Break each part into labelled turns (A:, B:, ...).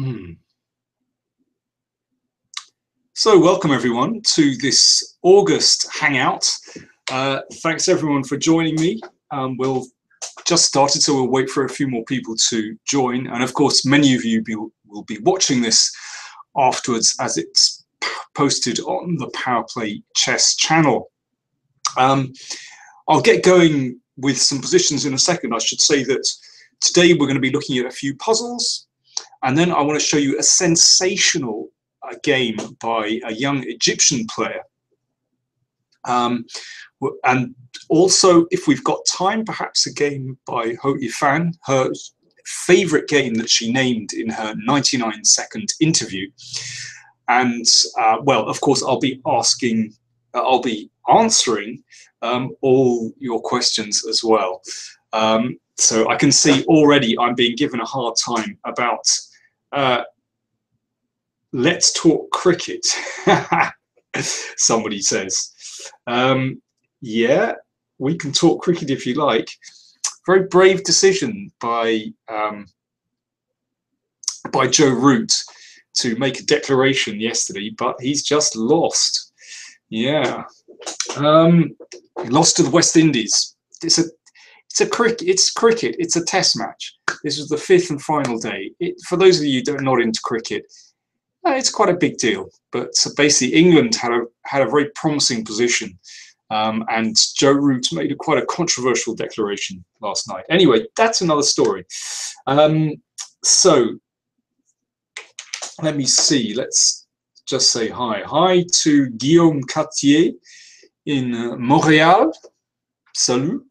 A: Hmm. So welcome everyone to this August Hangout. Thanks everyone for joining me. We'll just started, so we'll wait for a few more people to join. And of course, many of you will be watching this afterwards as it's posted on the PowerPlay Chess channel. I'll get going with some positions in a second. I should say that today we're going to be looking at a few puzzles, and then I want to show you a sensational game by a young Egyptian player. And also, if we've got time, perhaps a game by Ho Yifan, her favorite game that she named in her 99-second interview. And well, of course, I'll be answering all your questions as well. So I can see already I'm being given a hard time about let's talk cricket. Somebody says. Yeah, we can talk cricket if you like. Very brave decision by Joe Root to make a declaration yesterday, but he's just lost. Yeah, he lost to the West Indies. It's cricket. It's a test match. This was the 5th and final day. For those of you that are not into cricket, it's quite a big deal. But basically, England had a very promising position, and Joe Root made quite a controversial declaration last night. Anyway, that's another story. So let me see. Let's just say hi. Hi to Guillaume Cartier in Montreal. Salut.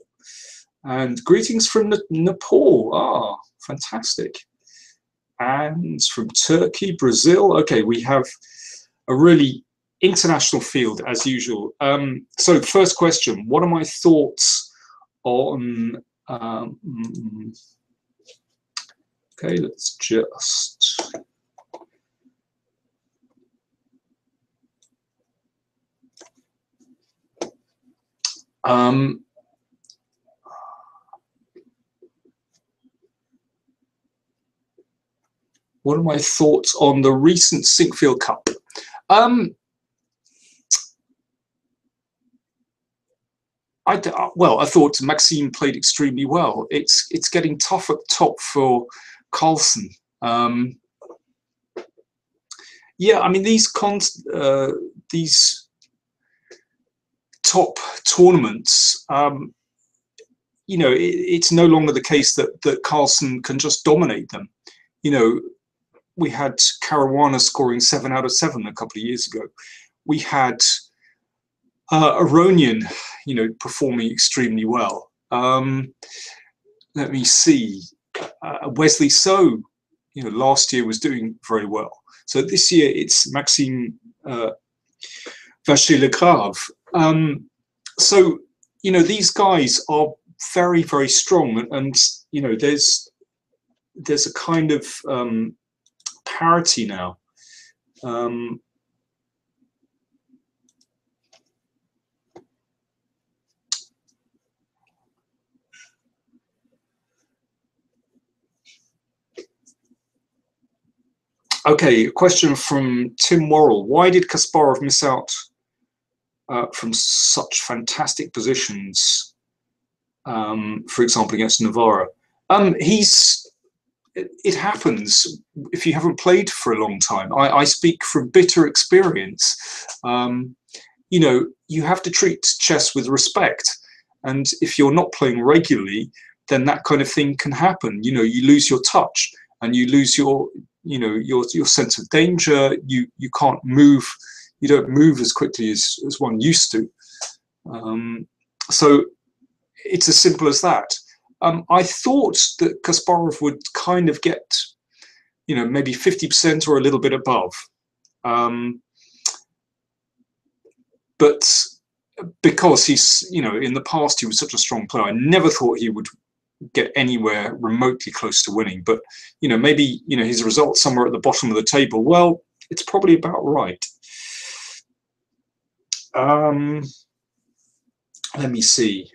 A: And greetings from Nepal. Ah, fantastic. And from Turkey, Brazil. Okay, we have a really international field as usual. So first question, what are my thoughts on... okay, let's just... what are my thoughts on the recent Sinkfield Cup? Well, I thought Maxime played extremely well. It's getting tough at the top for Carlsen. Yeah, I mean these top tournaments. You know, it's no longer the case that Carlsen can just dominate them. You know, we had Caruana scoring 7 out of 7 a couple of years ago. We had Aronian, you know, performing extremely well. Let me see. Wesley So, you know, last year was doing very well. So this year it's Maxime Vacher-Legrave. So, you know, these guys are very, very strong, and you know, there's a kind of parity now. Okay, a question from Tim Worrell. Why did Kasparov miss out from such fantastic positions, for example, against Navarro? It happens if you haven't played for a long time. I speak from bitter experience. You know, you have to treat chess with respect. And if you're not playing regularly, then that kind of thing can happen. You know, you lose your touch and you lose your sense of danger. You can't move. You don't move as quickly as one used to. So it's as simple as that. I thought that Kasparov would kind of get, you know, maybe 50% or a little bit above. But because he's, you know, in the past he was such a strong player, I never thought he would get anywhere remotely close to winning. But, you know, maybe, you know, his results somewhere at the bottom of the table, well, it's probably about right. Let me see.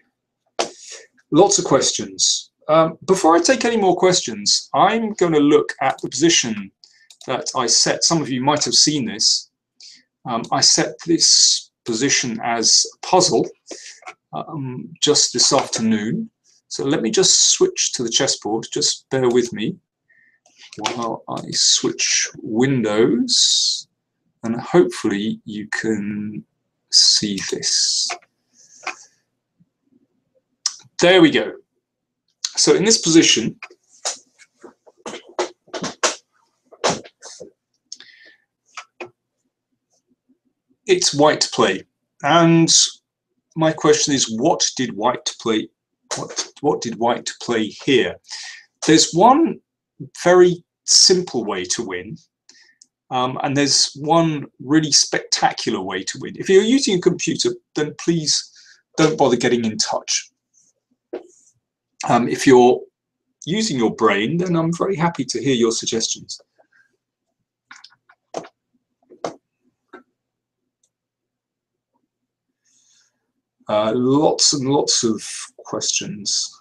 A: Lots of questions. Before I take any more questions, I'm going to look at the position that I set, some of you might have seen this, I set this position as a puzzle just this afternoon. So let me just switch to the chessboard, just bear with me while I switch windows, and hopefully you can see this. There we go. So in this position, it's white to play, and my question is, what did white play? What did white play here? There's one very simple way to win, and there's one really spectacular way to win. If you're using a computer, then please don't bother getting in touch. If you're using your brain, then I'm very happy to hear your suggestions. Lots and lots of questions.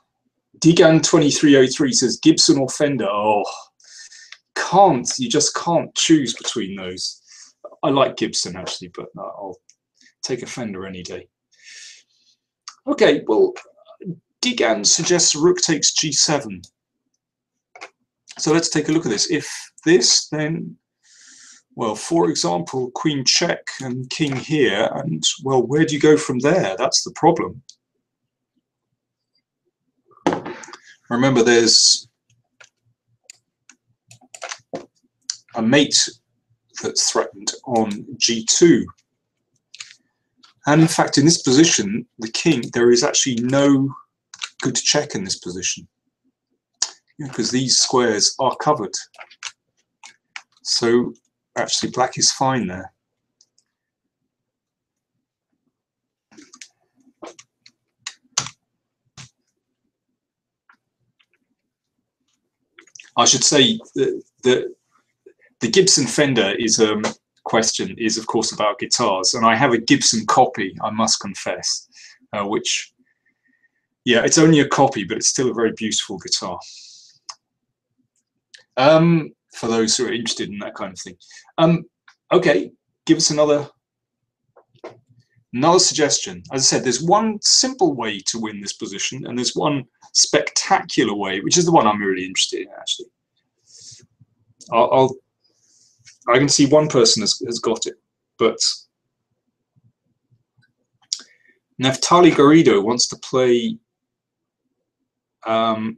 A: Digan2303 says Gibson or Fender. Oh, you just can't choose between those. I like Gibson actually, but I'll take a Fender any day. Okay, well, Digan suggests rook takes g7. So let's take a look at this. If this, then, well, for example, queen check and king here, and, well, where do you go from there? That's the problem. Remember, there's a mate that's threatened on g2. And in fact, in this position, the king, there is actually no good check in this position, because these squares are covered. So actually black is fine there. I should say that the Gibson Fender is question is of course about guitars, and I have a Gibson copy, I must confess, which, yeah, it's only a copy, but it's still a very beautiful guitar. For those who are interested in that kind of thing. Okay, give us another suggestion. As I said, there's one simple way to win this position, and there's one spectacular way, which is the one I'm really interested in, actually. I can see one person has got it, but Naftali Garrido wants to play knight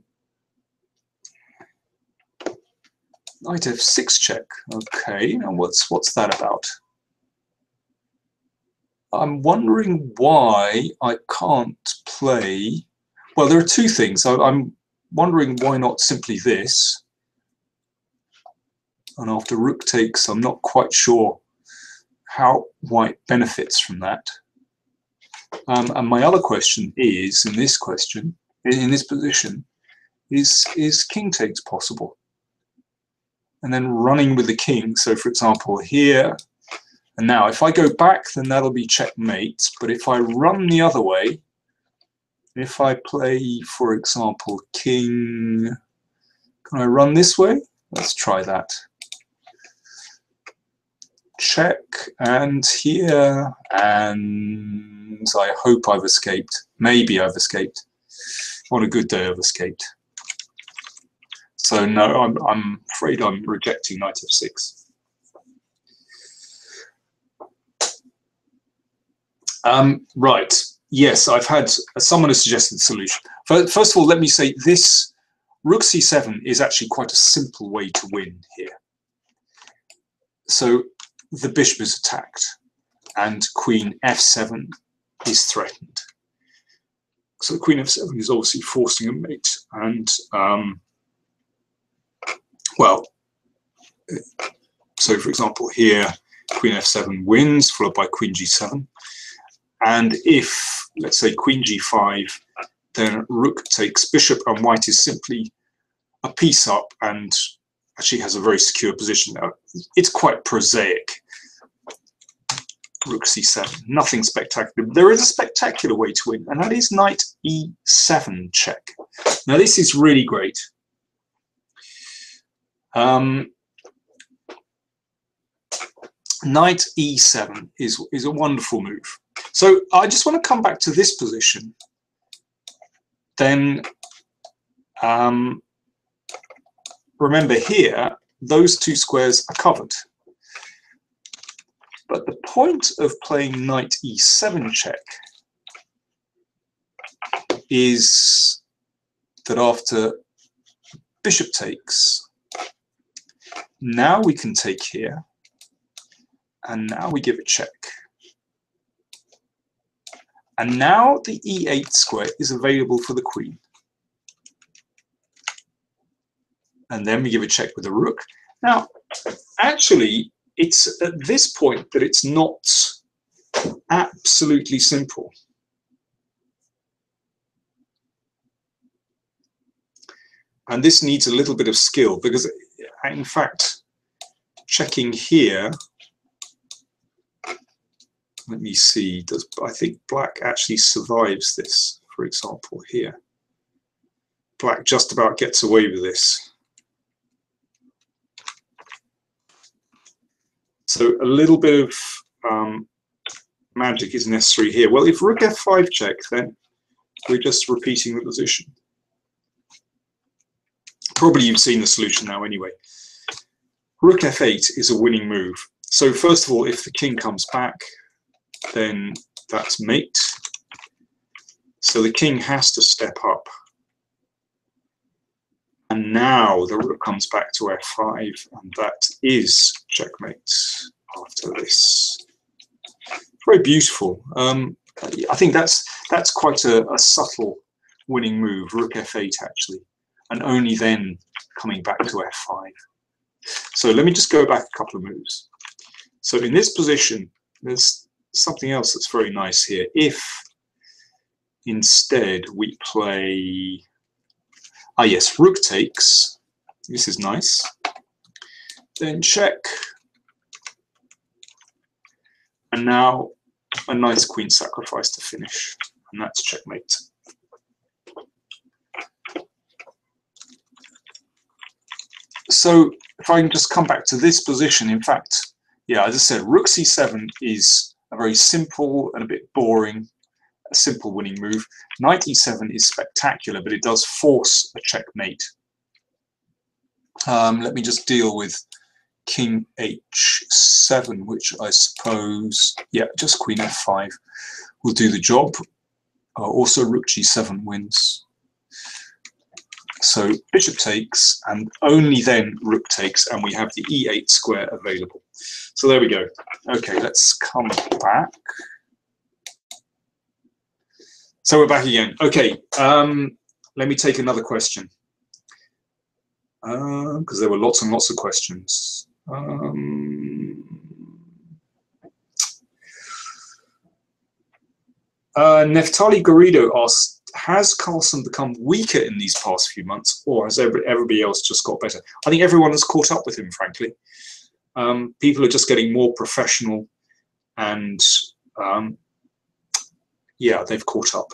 A: f6 check. Okay, now what's that about? I'm wondering why I can't play. Well, there are two things. I'm wondering why not simply this. And after rook takes, I'm not quite sure how white benefits from that. And my other question is, in this position, is king takes possible? And then running with the king. So for example, here, and now if I go back, then that'll be checkmate. But if I run the other way, if I play, for example, king, can I run this way? Let's try that. Check, and here, and I hope I've escaped. Maybe I've escaped. On a good day, I've escaped. So no, I'm afraid I'm rejecting knight f6. Right. Yes, I've had someone has suggested the solution. First of all, let me say this rook c7 is actually quite a simple way to win here. So the bishop is attacked, and queen f7 is threatened. So queen f7 is obviously forcing a mate, and well, so for example here, queen f7 wins, followed by queen g7. And if, let's say, queen g5, then rook takes bishop, and white is simply a piece up and actually has a very secure position. Now, it's quite prosaic. Rook c7, nothing spectacular. There is a spectacular way to win, and that is knight e7 check. Now, this is really great. knight e7 is a wonderful move. So I just want to come back to this position. Then remember here, those two squares are covered. But the point of playing knight e7 check is that after bishop takes, now we can take here, and now we give a check. And now the e8 square is available for the queen. And then we give a check with the rook. Now, actually, it's at this point that it's not absolutely simple. And this needs a little bit of skill because, in fact, checking here, let me see, I think black actually survives this, for example, here. Black just about gets away with this. So a little bit of magic is necessary here. Well, if rook f5 check, then we're just repeating the position. Probably you've seen the solution now anyway. Rook f8 is a winning move. So first of all, if the king comes back, then that's mate. So the king has to step up. And now the rook comes back to f5, and that is checkmate after this. Very beautiful. I think that's quite a subtle winning move, rook f8 actually, and only then coming back to f5. So let me just go back a couple of moves. So in this position, there's something else that's very nice here. If instead we play, yes, rook takes, this is nice, then check, and now a nice queen sacrifice to finish, and that's checkmate. So if I can just come back to this position, in fact, yeah, as I said, rook c7 is a very simple and a bit boring, a simple winning move. Knight e7 is spectacular, but it does force a checkmate. Let me just deal with king h7, which I suppose, yeah, just queen f5 will do the job. Also rook g7 wins. So bishop takes, and only then rook takes, and we have the e8 square available. So there we go. Okay, let's come back. So we're back again. Okay, let me take another question, because there were lots and lots of questions. Neftali Garrido asked, has Carlsen become weaker in these past few months, or has everybody else just got better? I think everyone has caught up with him, frankly. People are just getting more professional, and yeah, they've caught up.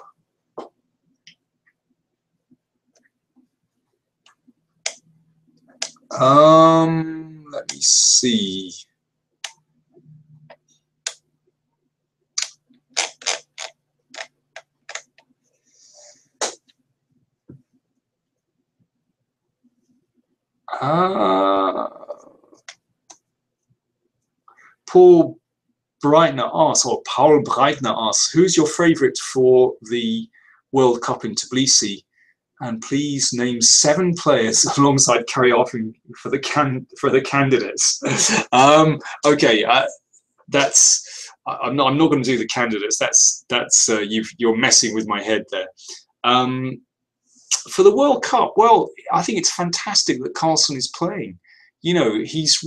A: Let me see. Paul Breitner asks, or Paul Breitner asks, who's your favorite for the World Cup in Tbilisi? And please name 7 players alongside Karaofin for the candidates. Okay, I'm not going to do the candidates. You're messing with my head there. For the World Cup, well, I think it's fantastic that Carlsen is playing. You know, he's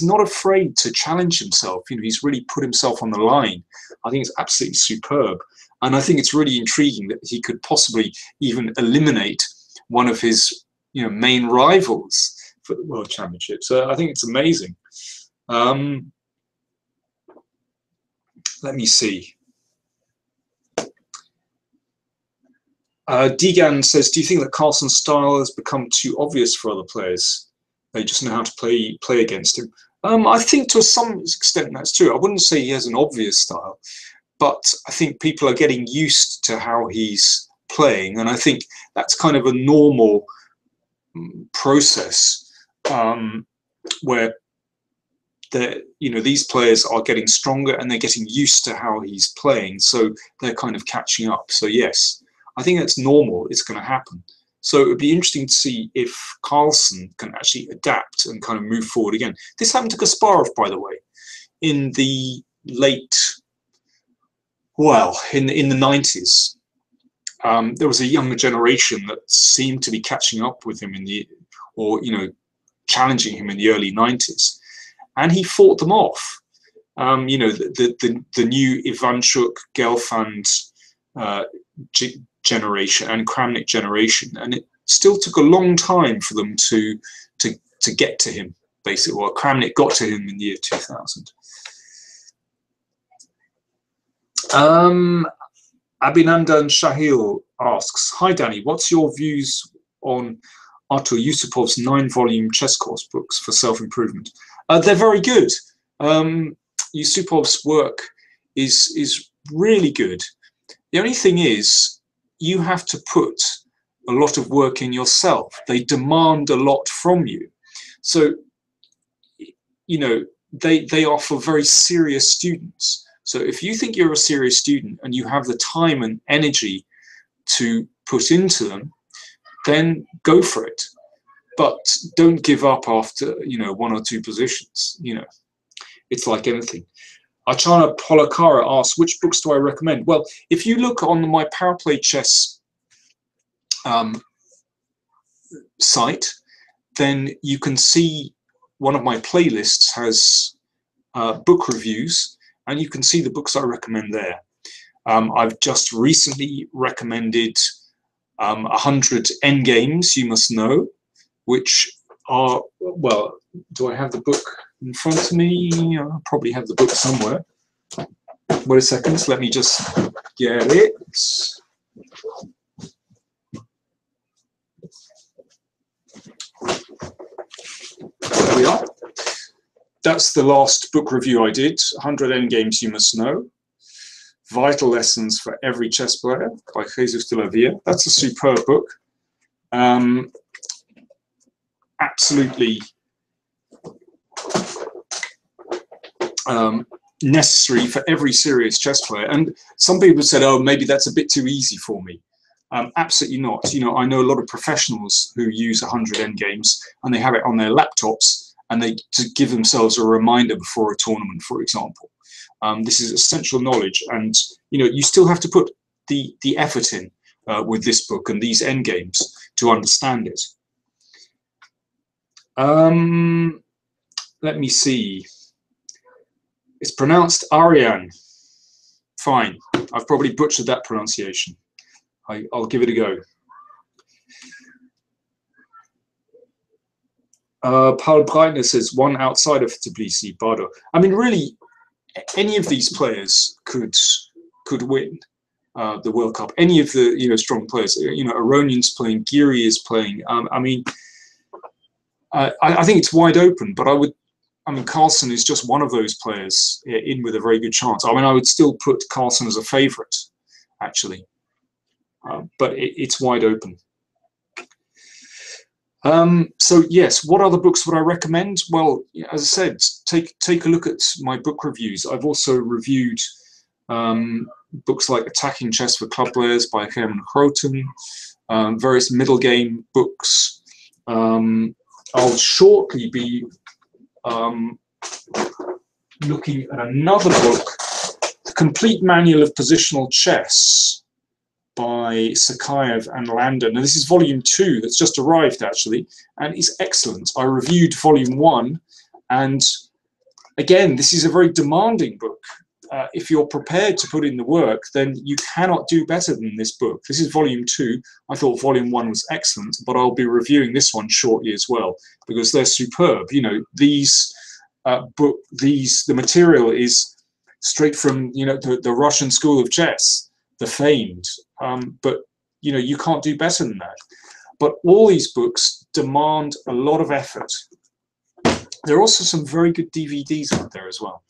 A: not afraid to challenge himself. You know, he's really put himself on the line. I think it's absolutely superb. And I think it's really intriguing that he could possibly even eliminate one of his, you know, main rivals for the World Championship. So I think it's amazing. Let me see. Degan says, do you think that Carlsen's style has become too obvious for other players? They just know how to play against him. I think to some extent that's true. I wouldn't say he has an obvious style, but I think people are getting used to how he's playing, and I think that's kind of a normal process where these players are getting stronger and they're getting used to how he's playing, so they're kind of catching up. So yes, I think that's normal. It's going to happen. So it would be interesting to see if Carlsen can actually adapt and kind of move forward again. This happened to Kasparov, by the way, in the late, well, in the 90s. There was a younger generation that seemed to be catching up with him challenging him in the early 90s, and he fought them off. The new Ivanchuk, Gelfand generation and Kramnik generation, and it still took a long time for them to get to him, basically. Well, Kramnik got to him in the year 2000. Abhinandan Shahil asks, "Hi Danny, what's your views on Artur Yusupov's 9-volume chess course books for self-improvement?" They're very good. Yusupov's work is really good. The only thing is, you have to put a lot of work in yourself. They demand a lot from you. So, they are for very serious students. So if you think you're a serious student and you have the time and energy to put into them, then go for it. But don't give up after, 1 or 2 positions. It's like anything. Achana Polakara asks, which books do I recommend? Well, if you look on my Power Play Chess site, then you can see one of my playlists has book reviews, and you can see the books I recommend there. I've just recently recommended 100 Endgames You Must Know, which are, well, do I have the book in front of me? I probably have the book somewhere. Wait a second, let me just get it. There we are. That's the last book review I did, 100 Endgames You Must Know. Vital Lessons for Every Chess Player by Jesus de la Villa. That's a superb book. Absolutely necessary for every serious chess player. And some people said, oh, maybe that's a bit too easy for me. Absolutely not. I know a lot of professionals who use 100 Endgames and they have it on their laptops and they to give themselves a reminder before a tournament, for example. This is essential knowledge, and you still have to put the effort in with this book and these endgames to understand it. Let me see. It's pronounced Ariane. Fine. I've probably butchered that pronunciation. I'll give it a go. Paul Breitner says, one outside of Tbilisi, Bardo. I mean, really, any of these players could win the World Cup. Any of the strong players. Aronyan's playing, Giri is playing. I think it's wide open, but Carlsen is just one of those players in with a very good chance. I would still put Carlsen as a favourite, actually, but it's wide open. So yes, what other books would I recommend? Well, as I said, take a look at my book reviews. I've also reviewed books like Attacking Chess for Club Players by Herman Croton, various middle game books. I'll shortly be looking at another book, The Complete Manual of Positional Chess by Sakayev and Landon. And this is volume 2 that's just arrived, actually, and it's excellent. I reviewed volume 1, and again, this is a very demanding book. If you're prepared to put in the work, then you cannot do better than this book. This is volume 2. I thought volume 1 was excellent, but I'll be reviewing this one shortly as well, because they're superb. The material is straight from the Russian school of chess, the famed. But you can't do better than that. But all these books demand a lot of effort. There are also some very good DVDs out there as well.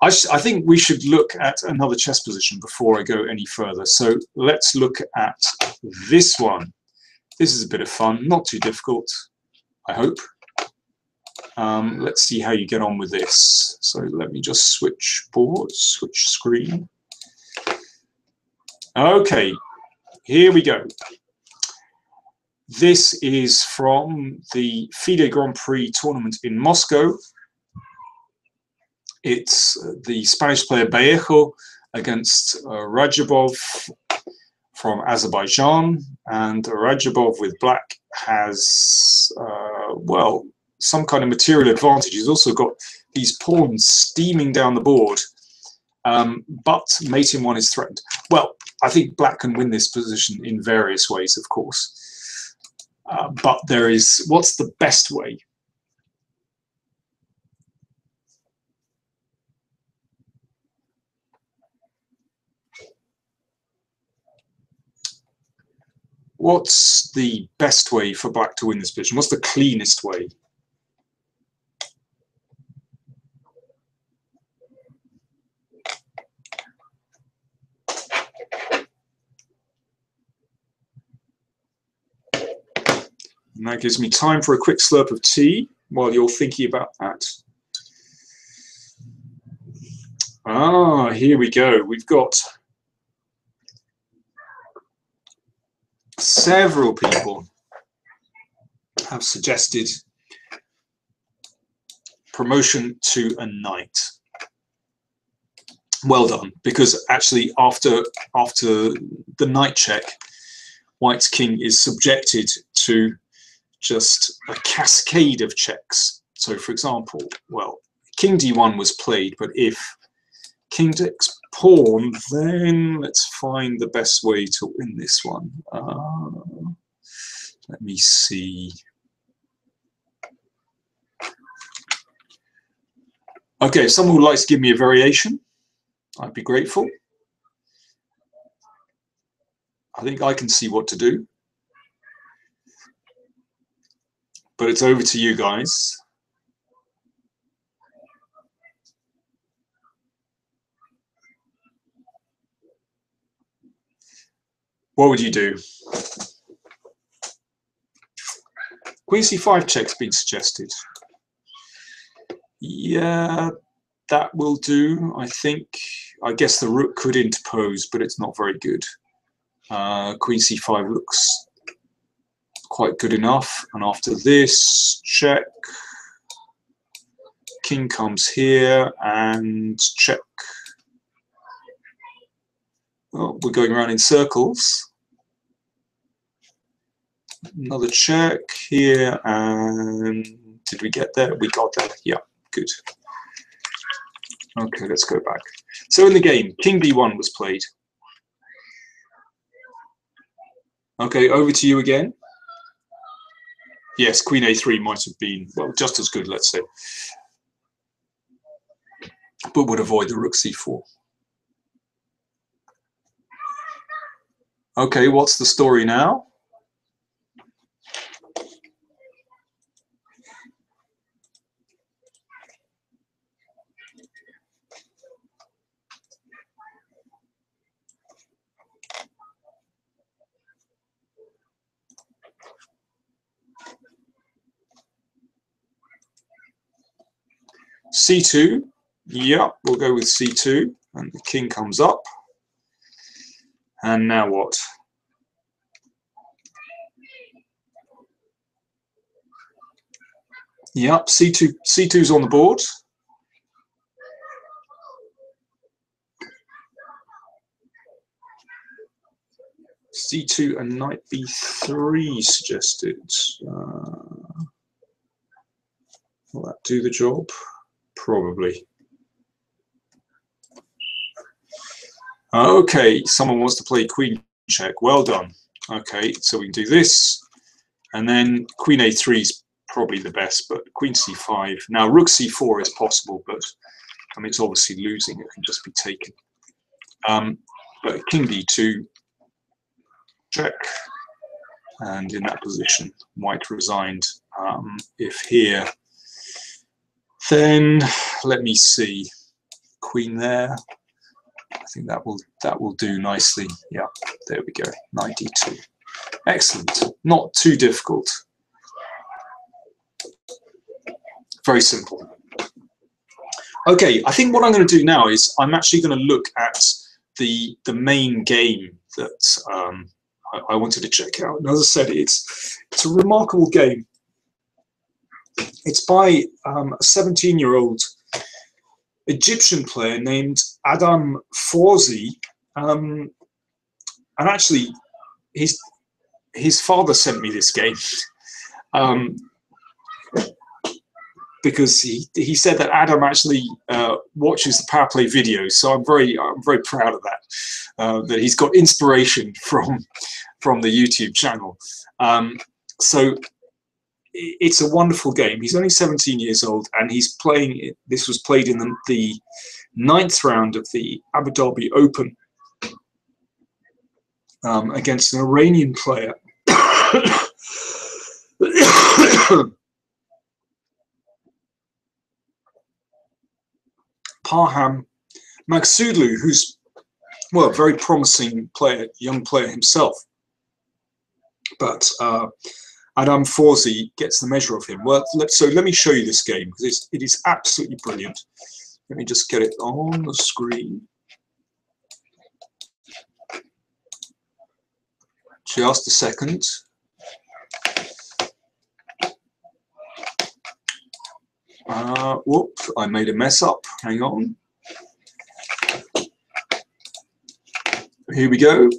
A: I think we should look at another chess position before I go any further. So let's look at this one. This is a bit of fun, not too difficult, I hope. Let's see how you get on with this. So let me just switch boards, switch screen. Okay, here we go. This is from the FIDE Grand Prix tournament in Moscow. It's the Spanish player Vallejo against Rajabov from Azerbaijan, and Rajabov with black has, well, some kind of material advantage. He's also got these pawns steaming down the board, but mate in one is threatened. Well, I think black can win this position in various ways, of course. But there is, what's the best way? What's the best way for black to win this position? What's the cleanest way? And that gives me time for a quick slurp of tea while you're thinking about that. Ah, here we go. We've got several people have suggested promotion to a knight. Well done, because actually after the knight check, white's king is subjected to just a cascade of checks. So for example, well, king d1 was played, but if king takes pawn, then let's find the best way to win this one. Let me see. Okay, if someone would like to give me a variation, I'd be grateful. I think I can see what to do. But it's over to you guys. What would you do? Queen c5 check's been suggested. Yeah, that will do, I think. I guess the rook could interpose, but it's not very good. Queen c5 looks quite good enough. And after this, check. King comes here and check. Oh, we're going around in circles. Another check here, and did we get there? We got there. Yeah, good. Okay, let's go back. So in the game, king b1 was played. Okay, over to you again. Yes, queen a3 might have been, well, just as good, let's say, but would avoid the rook c4. Okay, what's the story now? c2, yeah, we'll go with c2, and the king comes up. And now what? Yep, c2's on the board. c2 and knight b3 suggested. Will that do the job? Probably. Okay, someone wants to play queen check. Well done. Okay, so we can do this, and then queen a3 is probably the best, but queen c5. Now rook c4 is possible, but I mean it's obviously losing. It can just be taken. But king d2, check, and in that position, white resigned. If here Then let me see, queen there. I think that will do nicely. Yeah, there we go, knight d2. Excellent, not too difficult. Very simple. Okay, I think what I'm going to do now is I'm actually going to look at the main game that I wanted to check out. And as I said, it's a remarkable game. It's by a 17-year-old Egyptian player named Adam Forzi, and actually his father sent me this game. Because he said that Adam actually watches the Power Play videos, so I'm very proud of that. That he's got inspiration from the YouTube channel. So it's a wonderful game. He's only 17 years old, and he's playing it. This was played in the 9th round of the Abu Dhabi Open against an Iranian player. Parham Maghsoodloo, who's, well, a very promising player, young player himself. But Adam Forzi gets the measure of him. Well, so let me show you this game, because it is absolutely brilliant. Let me just get it on the screen. Just a second. Whoop, I made a mess up. Hang on. Here we go.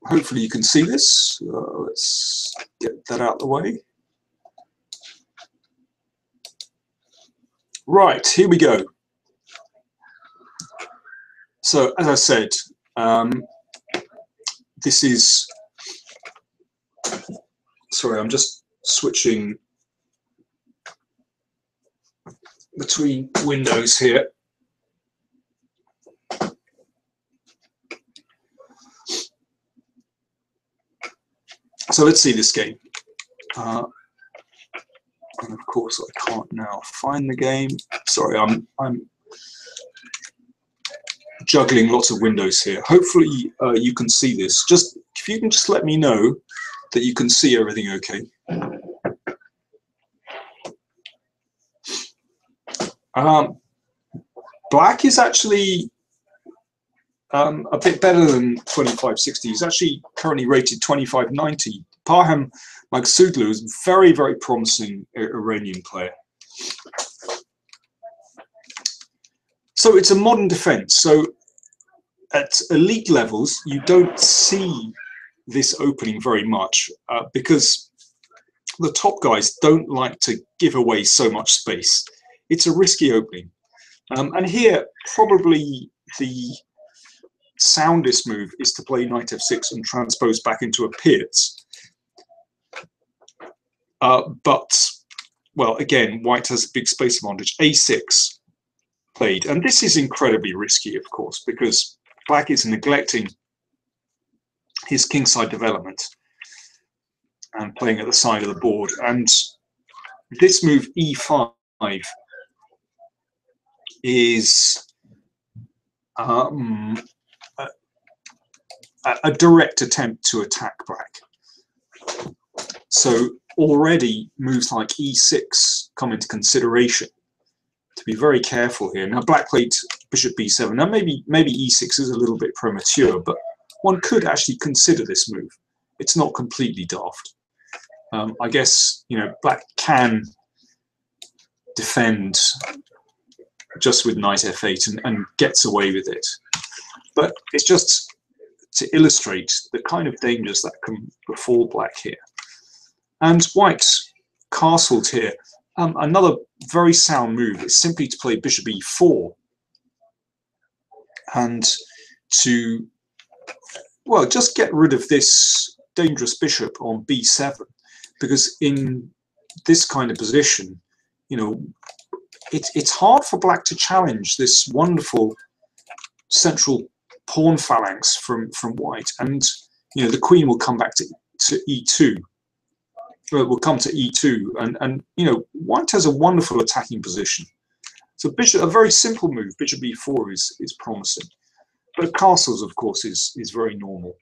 A: Hopefully you can see this. Let's get that out of the way. Right, here we go. So, as I said, this is... Sorry, I'm just switching between windows here. So let's see this game. And of course I can't now find the game. Sorry, I'm juggling lots of windows here. Hopefully you can see this. Just if you can just let me know that you can see everything okay. Black is actually a bit better than 2560. He's actually currently rated 2590. Parham Maghsoodloo is a very, very promising Iranian player. So it's a modern defense. So at elite levels, you don't see this opening very much because the top guys don't like to give away so much space. It's a risky opening. And here, probably the soundest move is to play knight f6 and transpose back into a Pirz. But, well, again, white has a big space advantage. a6 played. And this is incredibly risky, of course, because black is neglecting his kingside development and playing at the side of the board. And this move, e5, is a direct attempt to attack black. So already moves like e6 come into consideration. To be very careful here. Now black played bishop b7. Now maybe e6 is a little bit premature, but one could actually consider this move. It's not completely daft. I guess, you know, black can defend just with knight f8 and gets away with it. But it's just to illustrate the kind of dangers that can befall black here. And white castled here. Another very sound move is simply to play bishop e4 and to, well, just get rid of this dangerous bishop on b7, because in this kind of position, you know, it's hard for black to challenge this wonderful central pawn phalanx from white, and you know the queen will come back to e2. Will come to e2, and you know white has a wonderful attacking position, So bishop, a very simple move, bishop b4 is promising. But castles, of course, is very normal.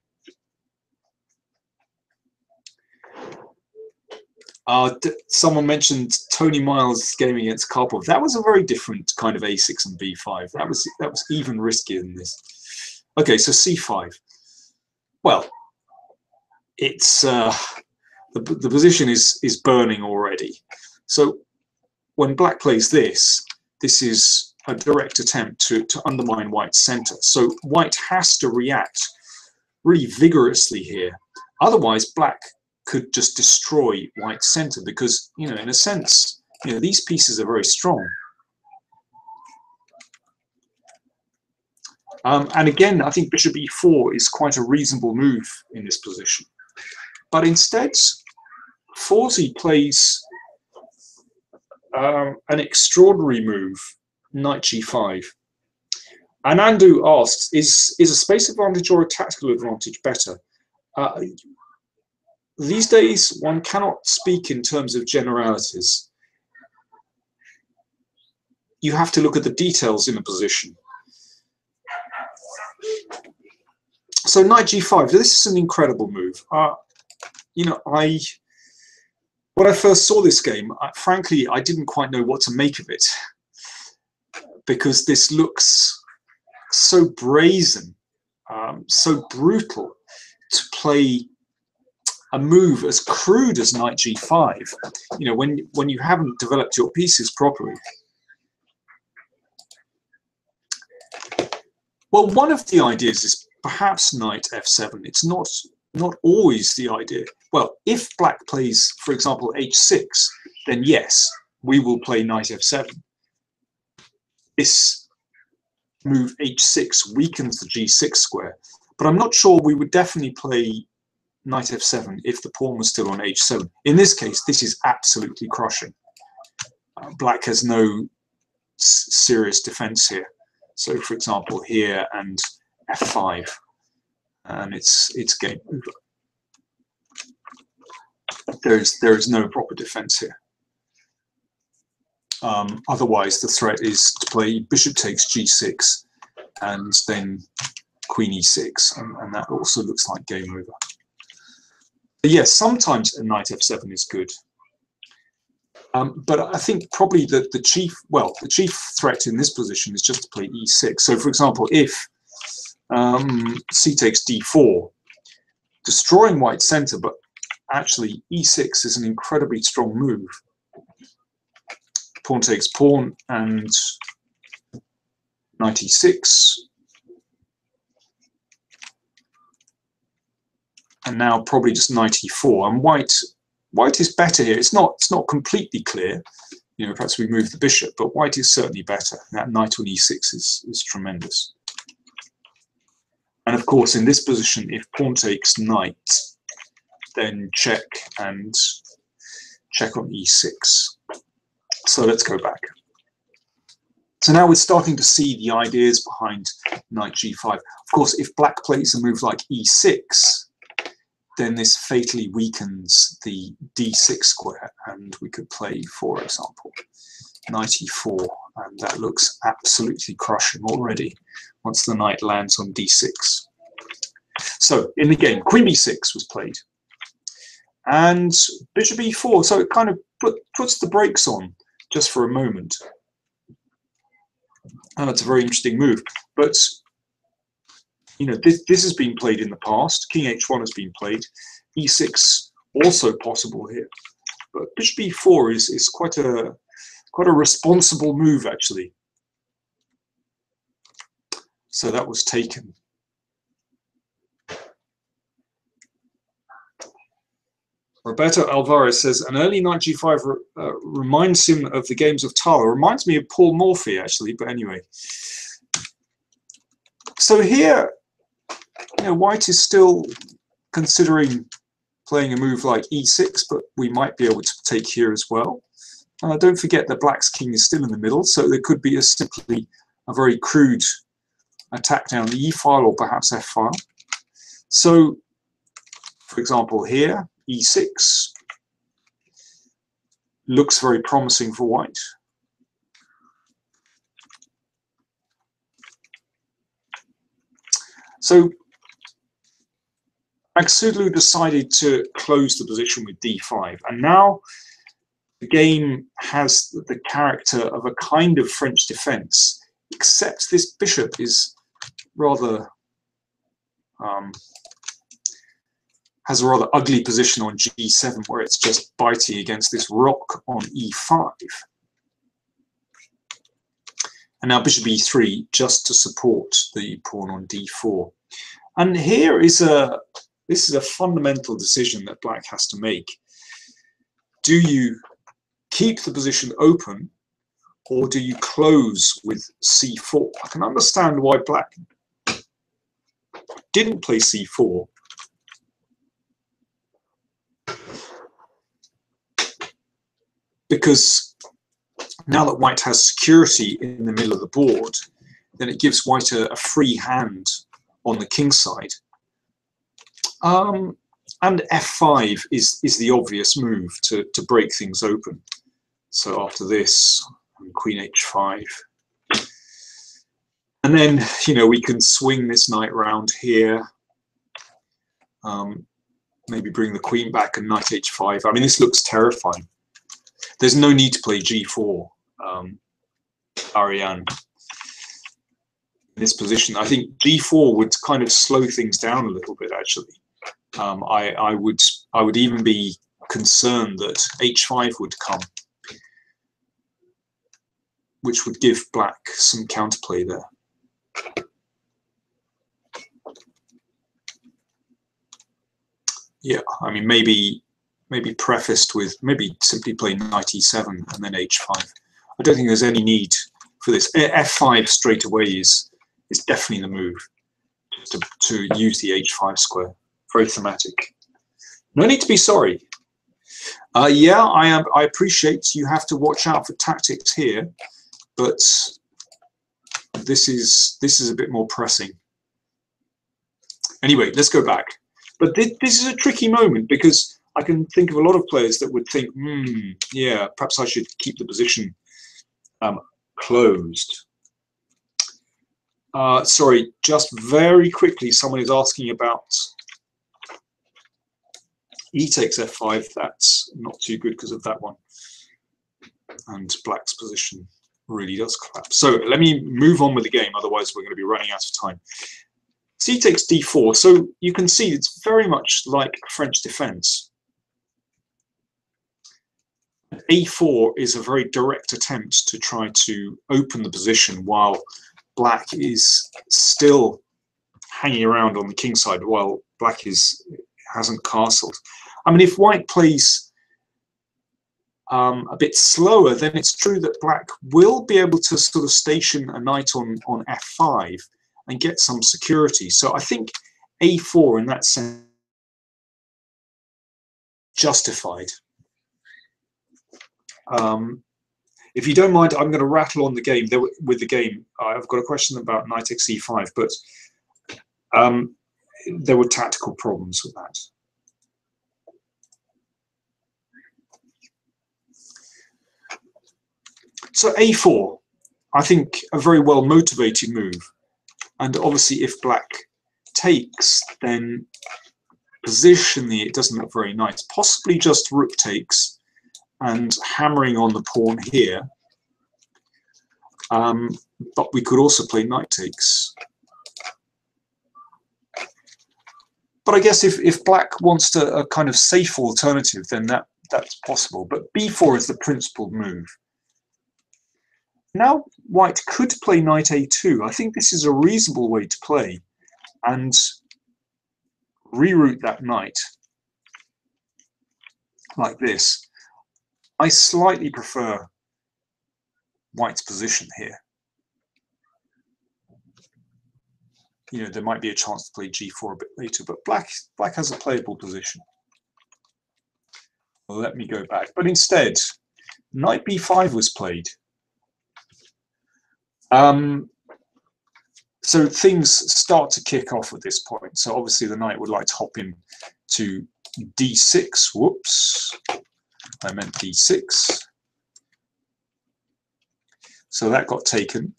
A: Someone mentioned Tony Miles' game against Karpov. That was a very different kind of a6 and b5. That was even riskier than this. Okay, so c5. Well, it's the position is burning already. So when black plays this, this is a direct attempt to undermine white's center. So white has to react really vigorously here. Otherwise, black could just destroy white's center because, you know, in a sense, you know, these pieces are very strong. And again, I think bishop e4 is quite a reasonable move in this position. But instead, Forsey plays an extraordinary move, knight g5. And Andu asks, is a space advantage or a tactical advantage better? These days, one cannot speak in terms of generalities. You have to look at the details in a position. So knight g5, this is an incredible move. You know, when I first saw this game, frankly, I didn't quite know what to make of it because this looks so brazen, so brutal to play a move as crude as knight g5. You know, when you haven't developed your pieces properly. Well, one of the ideas is perhaps knight f7. It's not always the idea. Well, if black plays, for example, h6, then yes, we will play knight f7. This move h6 weakens the g6 square, but I'm not sure we would definitely play knight f7 if the pawn was still on h7. In this case, this is absolutely crushing. Black has no serious defense here. So, for example, here and f5, and it's game over. There is no proper defense here. Otherwise, the threat is to play bishop takes g6 and then queen e6, and that also looks like game over. But yes, sometimes a knight f7 is good. But I think probably the chief threat in this position is just to play e6. So, for example, if c takes d4, destroying white's center, but actually e6 is an incredibly strong move. Pawn takes pawn and knight e6. And now probably just knight e4. And white is better here. It's not completely clear. You know, perhaps we move the bishop, but white is certainly better. That knight on e6 is tremendous. And of course, in this position, if pawn takes knight, then check and check on e6. So let's go back. So now we're starting to see the ideas behind knight g5. Of course, if black plays a move like e6, then this fatally weakens the d6 square, and we could play, for example, knight e4, and that looks absolutely crushing already once the knight lands on d6. So in the game, queen b6 was played, and bishop e4, so it kind of puts the brakes on just for a moment. And that's a very interesting move, but you know, this has been played in the past. King h1 has been played. e6 also possible here, but bishop e4 is quite a responsible move actually. So that was taken. Roberto Alvarez says an early knight g5 reminds him of the games of Tala. Reminds me of Paul Morphy actually, but anyway. So here, you know, white is still considering playing a move like e6, but we might be able to take here as well. Don't forget that black's king is still in the middle, so there could be simply a very crude attack down the e file or perhaps f file. So, for example, here e6 looks very promising for white. So Magsudlu decided to close the position with d5, and now the game has the character of a kind of French defense, except this bishop is rather has a rather ugly position on g7, where it's just biting against this rock on e5. And now bishop e3 just to support the pawn on d4. And here is this is a fundamental decision that black has to make. Do you keep the position open, or do you close with c4? I can understand why black didn't play c4. Because now that white has security in the middle of the board, then it gives white a free hand on the king side. And f5 is the obvious move to break things open. So after this, queen h5. And then, you know, we can swing this knight round here. Maybe bring the queen back and knight h5. I mean, this looks terrifying. There's no need to play g4, Ariane. In this position, I think g4 would kind of slow things down a little bit, actually. I would even be concerned that h5 would come, which would give black some counterplay there. Yeah, I mean, maybe prefaced with maybe simply play knight e7 and then h5. I don't think there's any need for this. f5 straight away is definitely the move to use the h5 square. Very thematic. No need to be sorry. Yeah, I appreciate you have to watch out for tactics here, but this is a bit more pressing. Anyway, let's go back. But this is a tricky moment, because I can think of a lot of players that would think, yeah, perhaps I should keep the position closed. Sorry, just very quickly, someone is asking about e takes f5. That's not too good because of that one. And black's position really does collapse. So let me move on with the game, otherwise we're going to be running out of time. C takes d4. So you can see it's very much like French defense. a4 is a very direct attempt to try to open the position while black is still hanging around on the king side, while black hasn't castled. I mean, if white plays a bit slower, then it's true that black will be able to sort of station a knight on f5 and get some security. So I think a4 in that sense justified. If you don't mind, I'm going to rattle on the game with the game. I've got a question about knight takes e5, but there were tactical problems with that. So a4, I think a very well motivated move. And obviously if black takes, then positionally it doesn't look very nice. Possibly just rook takes and hammering on the pawn here. But we could also play knight takes. But I guess if black wants a kind of safe alternative, then that's possible. But b4 is the principled move. Now white could play knight a2. I think this is a reasonable way to play and reroute that knight like this. I slightly prefer white's position here. You know, there might be a chance to play g4 a bit later, but black has a playable position. Well, let me go back. But instead, knight b5 was played. So things start to kick off at this point. So obviously the knight would like to hop in to d6. Whoops, I meant d6. So that got taken.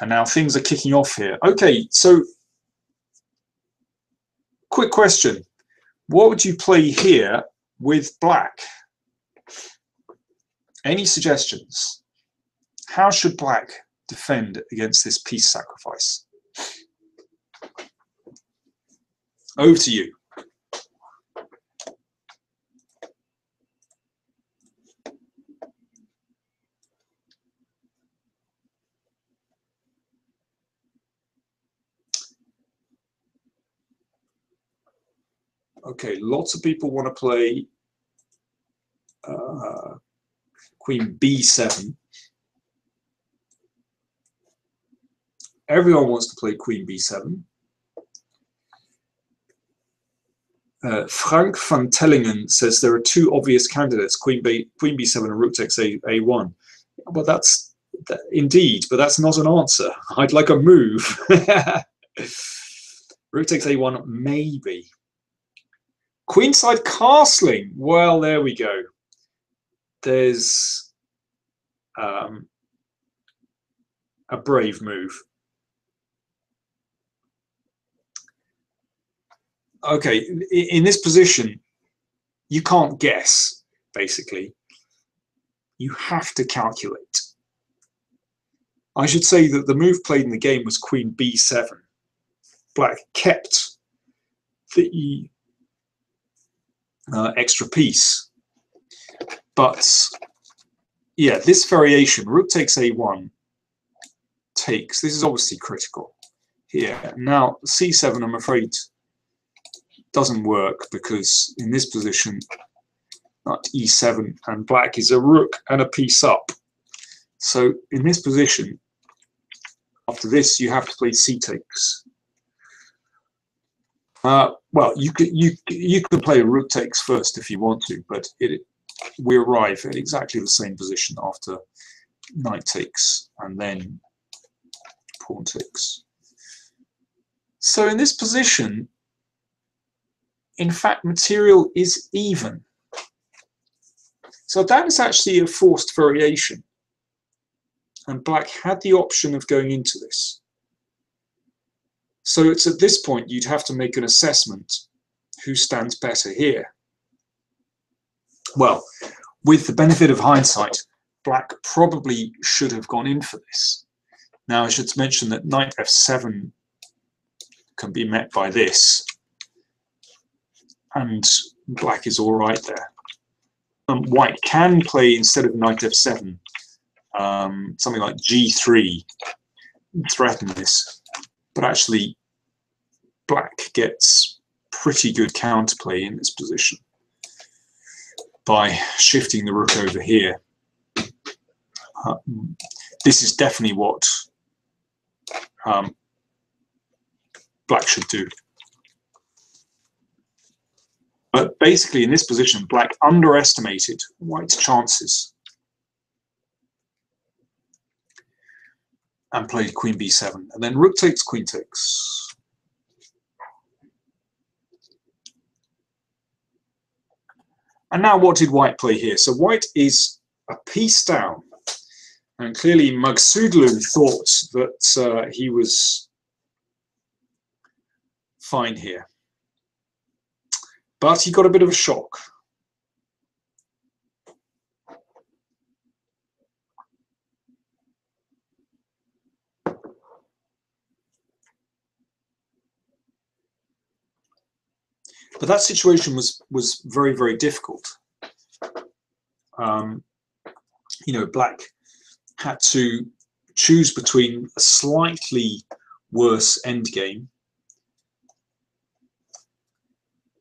A: And now things are kicking off here. Okay, so quick question. What would you play here with black? Any suggestions? How should black defend against this piece sacrifice? Over to you. Okay, lots of people want to play Queen B7. Everyone wants to play Queen B7. Frank van Tellingen says there are two obvious candidates: Queen B7 and Rook takes A1. Well, that's indeed, but that's not an answer. I'd like a move. Rook takes A1, maybe. Queenside castling. Well, there we go. There's a brave move. Okay, in this position, you can't guess, basically. You have to calculate. I should say that the move played in the game was Queen B7. Black kept the extra piece. But, yeah, this variation, Rook takes A1, takes. This is obviously critical here. Now, C7, I'm afraid, doesn't work because in this position, knight E7, and black is a rook and a piece up. So in this position, after this, you have to play C takes. Well, you can play rook takes first if you want to, but we arrive at exactly the same position after knight takes and then pawn takes. So in this position, in fact, material is even. So that is actually a forced variation. And black had the option of going into this. So it's at this point you'd have to make an assessment. Who stands better here? Well, with the benefit of hindsight, black probably should have gone in for this. Now I should mention that knight F7 can be met by this. And black is all right there. White can play, instead of knight F7, something like G3, threaten this. But actually, black gets pretty good counterplay in this position by shifting the rook over here. This is definitely what black should do. But basically, in this position, black underestimated white's chances and played Queen B7. And then rook takes, Queen takes. And now what did white play here? So white is a piece down. And clearly Magsudlu thought that he was fine here. But he got a bit of a shock. But that situation was very, very difficult. You know, black had to choose between a slightly worse endgame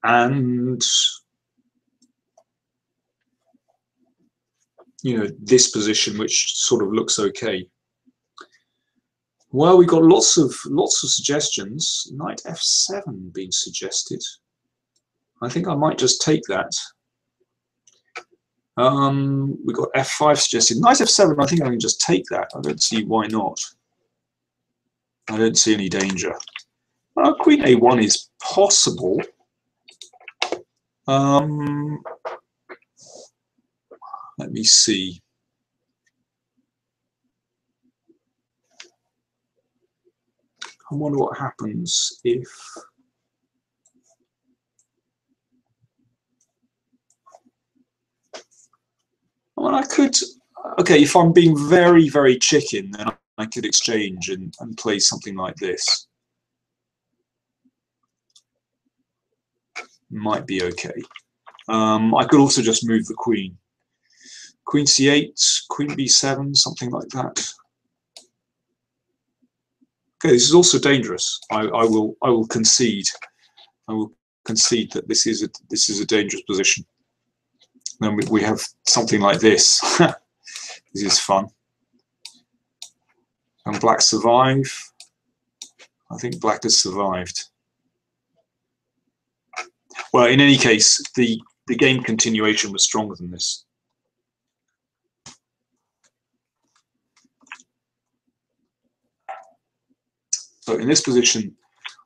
A: and, you know, this position, which sort of looks okay. Well, we got lots of suggestions. Knight F7 being suggested. I think I might just take that. We got F5 suggested. Knight F7, I think I can just take that. I don't see why not. I don't see any danger. Queen A1 is possible. Let me see. I wonder what happens if... Well, I could... Okay, if I'm being very, very chicken, then I could exchange and play something like this. Might be okay. I could also just move the queen. Queen c8, queen b7, something like that. Okay, this is also dangerous. I will concede. I will concede that this is a dangerous position. Then we have something like this. This is fun. And black survive. I think black has survived. Well, in any case, the game continuation was stronger than this. So in this position,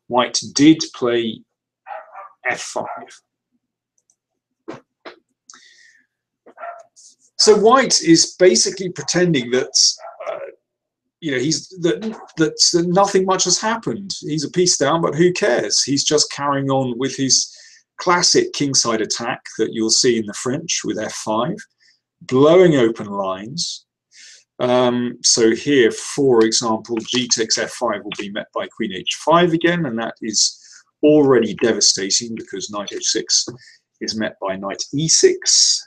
A: white did play f5. So white is basically pretending that you know, that nothing much has happened. He's a piece down, but who cares? He's just carrying on with his classic kingside attack that you'll see in the French with f5, blowing open lines. So here, for example, g takes f5 will be met by queen h5 again, and that is already devastating because knight h6 is met by knight e6.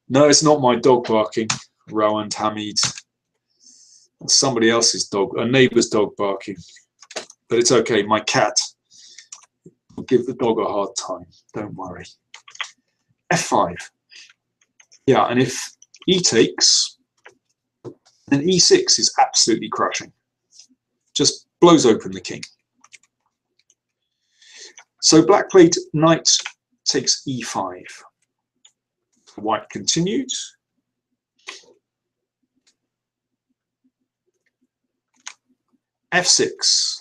A: No, it's not my dog barking, Rowan Hamid. It's somebody else's dog, a neighbour's dog barking. But it's okay, my cat will give the dog a hard time, don't worry. f5. Yeah, and if e takes, then e6 is absolutely crushing. Just blows open the king. So black played knight takes e5. White continued. f6.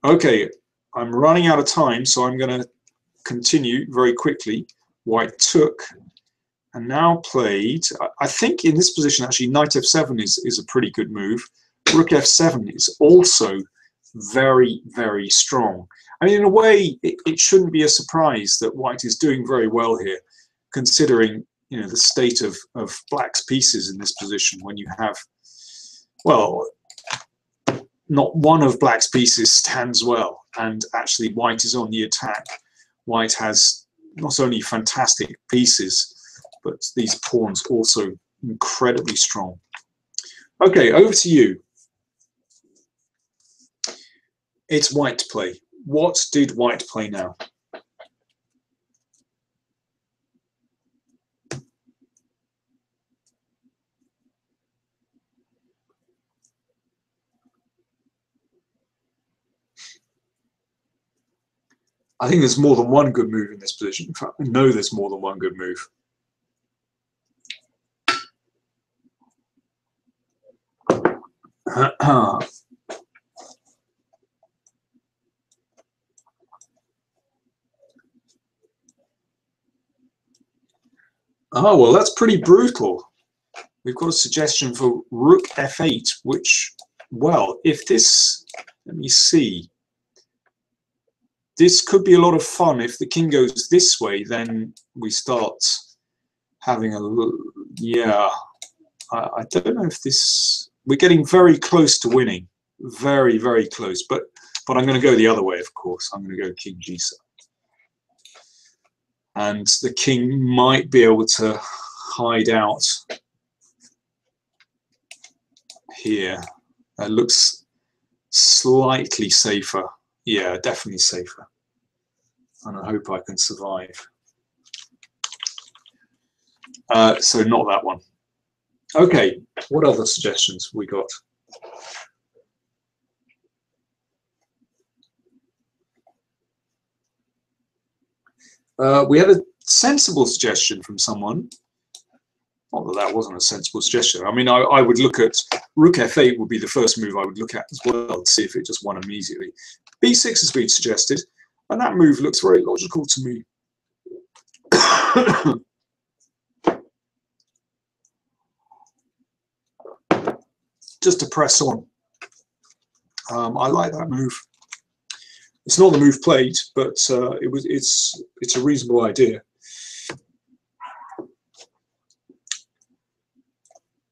A: Okay, I'm running out of time, so I'm going to continue very quickly. White took and now played. I think in this position, actually, knight f7 is a pretty good move. Rook f7 is also very, very strong. I mean, in a way, it shouldn't be a surprise that white is doing very well here, considering, you know, the state of black's pieces in this position when you have, well, not one of black's pieces stands well, and actually white is on the attack. White has not only fantastic pieces, but these pawns also incredibly strong. Okay, over to you. It's white to play. What did white play now? I think there's more than one good move in this position. In fact, I know there's more than one good move. Oh, well, that's pretty brutal. We've got a suggestion for rook f8, which, well, if this, let me see. This could be a lot of fun. If the king goes this way, then we start having a, yeah, I don't know if this, we're getting very close to winning. Very, very close. But I'm going to go the other way, of course. I'm going to go king g7. And the king might be able to hide out here. That looks slightly safer. Yeah, definitely safer. And I hope I can survive. So not that one. Okay, what other suggestions we got? We had a sensible suggestion from someone. Not that that wasn't a sensible suggestion. I mean, I would look at rook f8 would be the first move I would look at as well to see if it just won immediately. b6 has been suggested, and that move looks very logical to me. just to press on. I like that move. It's not the move played, but it's a reasonable idea.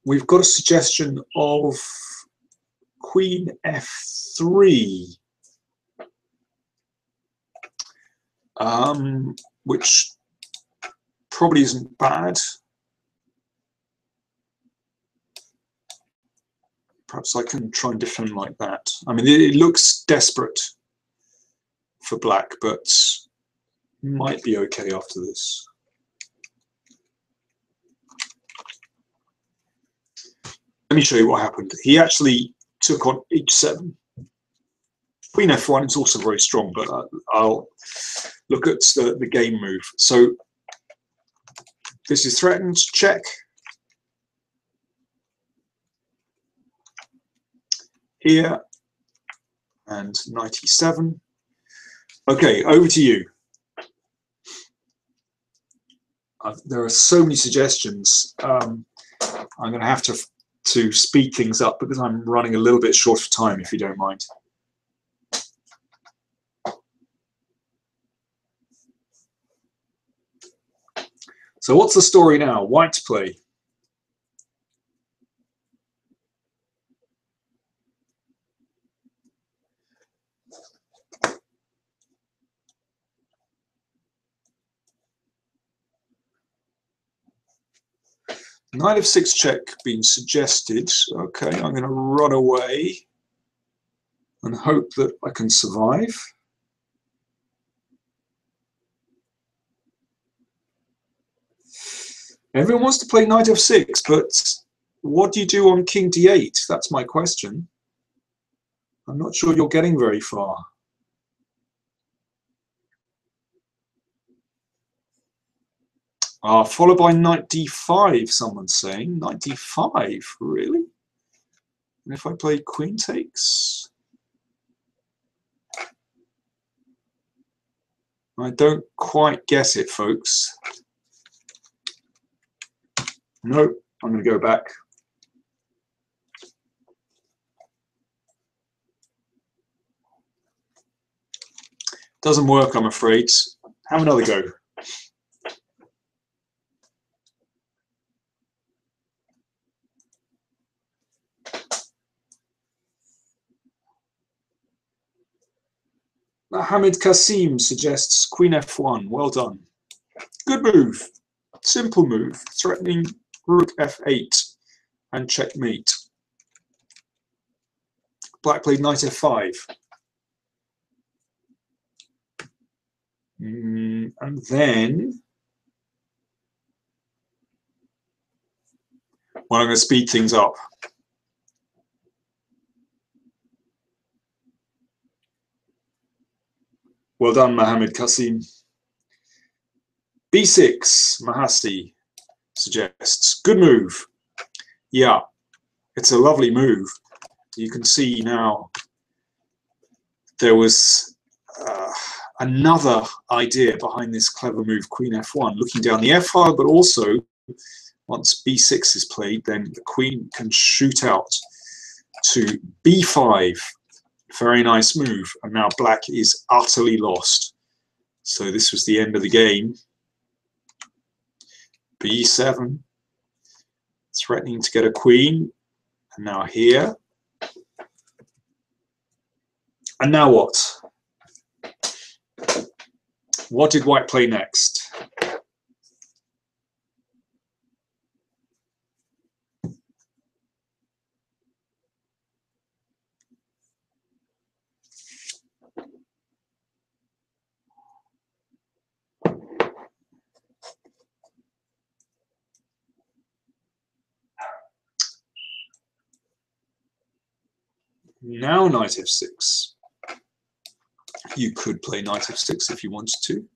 A: We've got a suggestion of Queen F3, which probably isn't bad. Perhaps I can try and defend like that. I mean, it looks desperate for black, but might be okay after this. Let me show you what happened. He actually took on H7. Queen F1 is also very strong, but I'll look at the game move. So this is threatened, check. Here, and knight E7. Okay, over to you. There are so many suggestions. I'm going to have to speed things up because I'm running a little bit short of time, if you don't mind. So what's the story now? White to play. Knight f6 check being suggested. Okay, I'm going to run away and hope that I can survive. Everyone wants to play knight f6, but what do you do on king d8? That's my question. I'm not sure you're getting very far. Followed by knight d5, someone's saying. Knight d5, really? And if I play queen takes? I don't quite get it, folks. No, I'm going to go back. Doesn't work, I'm afraid. Have another go. Hamid Kasim suggests Queen F1. Well done. Good move. Simple move. Threatening Rook F8 and checkmate. Black played Knight F5. And then, well, I'm going to speed things up. Well done, Mohammed Kasim. B6, Mahasi suggests. Good move. Yeah, it's a lovely move. You can see now there was another idea behind this clever move, Queen F1, looking down the F file, but also once B6 is played, then the Queen can shoot out to B5. Very nice move, and now black is utterly lost. So this was the end of the game. B7, threatening to get a queen, and now here. And now what? What did white play next? Now knight f6. You could play knight f6 if you wanted to.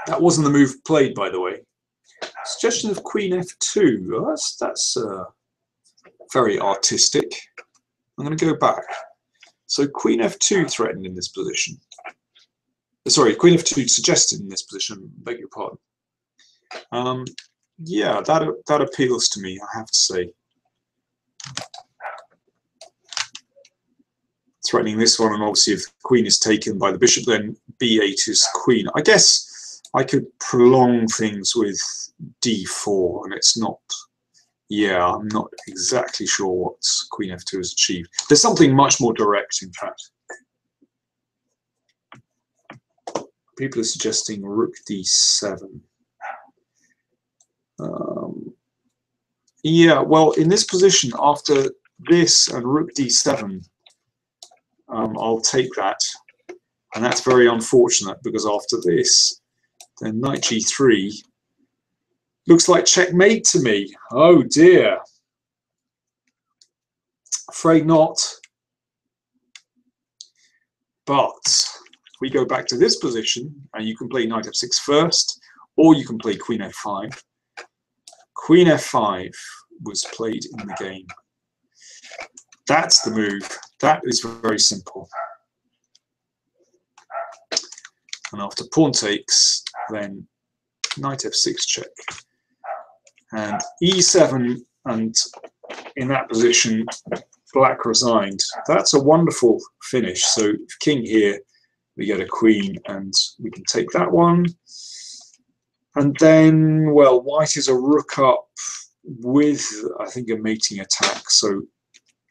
A: That wasn't the move played, by the way. Suggestion of queen f2. Oh, that's very artistic. I'm going to go back. So queen f2 threatened in this position. Sorry, queen f2 suggested in this position, beg your pardon. Yeah, that appeals to me, I have to say. Threatening this one, and obviously if the queen is taken by the bishop, then b8 is queen. I guess I could prolong things with d4, and it's not, yeah, I'm not exactly sure what queen f2 has achieved. There's something much more direct, in fact. People are suggesting rook d7. Yeah, well, in this position, after this and rook d7, I'll take that. And that's very unfortunate, because after this, then knight g3 looks like checkmate to me. Oh dear. Afraid not. But if we go back to this position, and you can play knight f6 first, or you can play queen f5. Queen f5 was played in the game. That's the move. That is very simple. And after pawn takes, then knight f6 check. And e7, and in that position, black resigned. That's a wonderful finish. So king here, we get a queen, and we can take that one. And then, well, white is a rook up with, I think, a mating attack. So,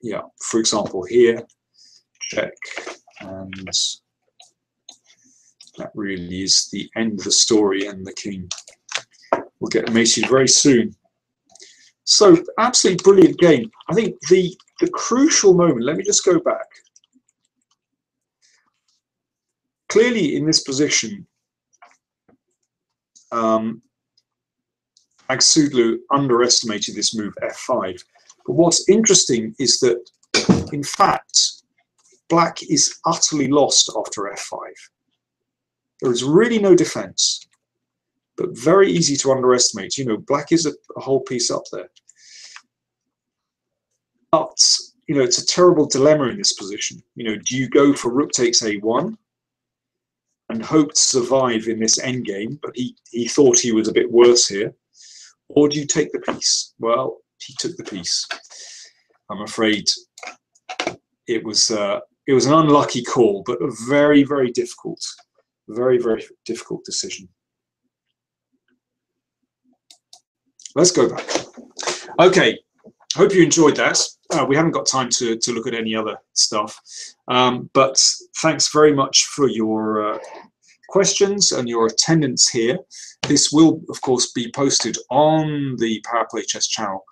A: yeah, for example, here, check, and that really is the end of the story, and the king will get mated very soon. So, absolutely brilliant game. I think the crucial moment, let me just go back. Clearly, in this position, Agsudlu underestimated this move f5. But what's interesting is that, in fact, black is utterly lost after f5. There is really no defense, but very easy to underestimate. You know, black is a whole piece up there. But, you know, it's a terrible dilemma in this position. You know, do you go for rook takes a1 and hope to survive in this endgame, but he thought he was a bit worse here? Or do you take the piece? Well, he took the piece. I'm afraid it was an unlucky call, but a very, very difficult decision. Let's go back. Okay, hope you enjoyed that. We haven't got time to look at any other stuff, but thanks very much for your questions and your attendance here. This will, of course, be posted on the Power Play Chess channel.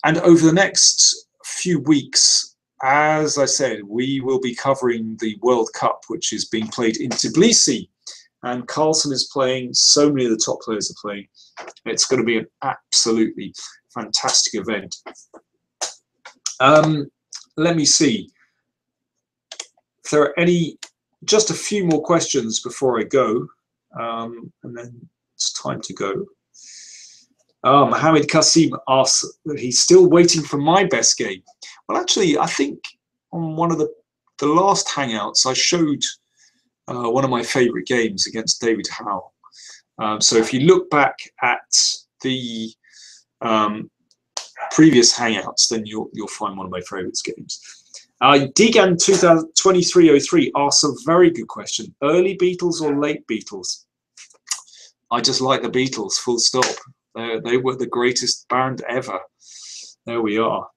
A: And over the next few weeks, as I said, we will be covering the World Cup, which is being played in Tbilisi. And Carlsen is playing, so many of the top players are playing. It's going to be an absolutely fantastic event. Let me see if there are just a few more questions before I go, and then it's time to go. Mohammed Kasim asks that he's still waiting for my best game. Well, actually, I think on one of the last Hangouts, I showed one of my favorite games against David Howe. So if you look back at the previous Hangouts, then you'll find one of my favorite games. Degan 2303 asks a very good question. Early Beatles or late Beatles? I just like the Beatles, full stop. They were the greatest band ever. There we are.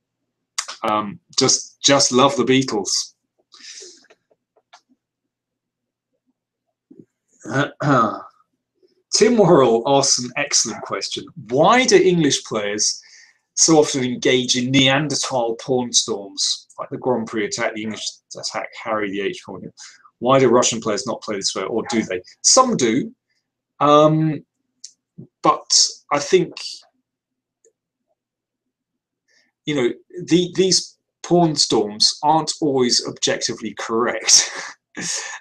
A: Just love the Beatles. Tim Worrell asks an excellent question. Why do English players so often engage in Neanderthal pawn storms, like the Grand Prix attack, the English attack, Harry the H pawn? Why do Russian players not play this way, or do they? Some do, but I think, you know, these pawn storms aren't always objectively correct.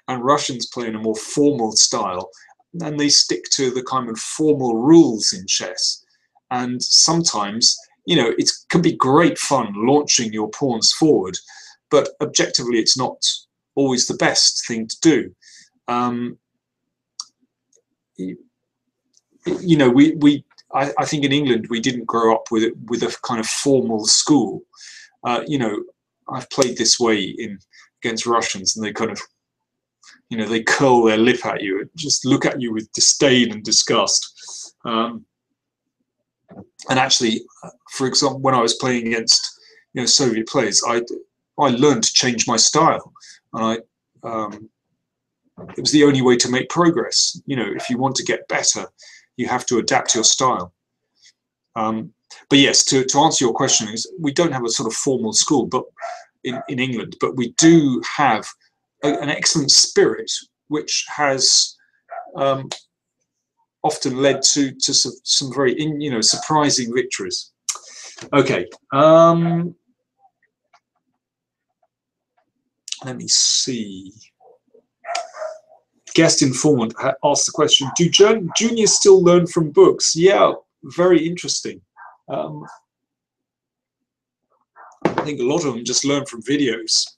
A: And Russians play in a more formal style, and they stick to the kind of formal rules in chess. And sometimes, you know, it can be great fun launching your pawns forward, but objectively it's not always the best thing to do. You know, I think in England we didn't grow up with a kind of formal school. You know, I've played this way against Russians, and they kind of, you know, they curl their lip at you and just look at you with disdain and disgust. And actually, for example, when I was playing against, you know, Soviet players, I learned to change my style, and it was the only way to make progress. You know, if you want to get better, you have to adapt your style. But yes, to answer your question, is we don't have a sort of formal school, but in England, but we do have an excellent spirit, which has often led to some very, you know, surprising victories. Okay. Let me see. Guest informant asked the question, do juniors still learn from books? Yeah, very interesting. I think a lot of them just learn from videos.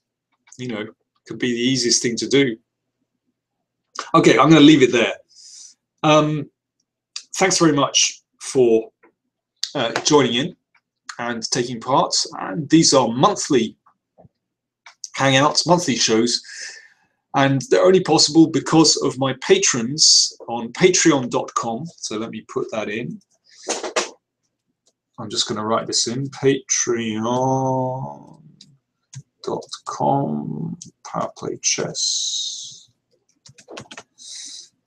A: You know, could be the easiest thing to do. Okay, I'm going to leave it there. Thanks very much for joining in and taking part. And these are monthly Hangouts, monthly shows. And they're only possible because of my patrons on patreon.com. So let me put that in. I'm just going to write this in, patreon.com, Powerplay Chess.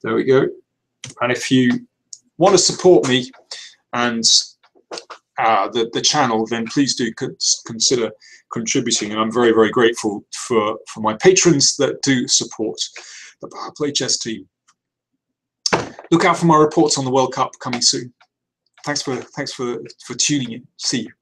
A: There we go. And if you want to support me and the channel, then please do consider contributing. And I'm very, very grateful for my patrons that do support the Powerplay Chess team. Look out for my reports on the World Cup coming soon. Thanks for tuning in. See you.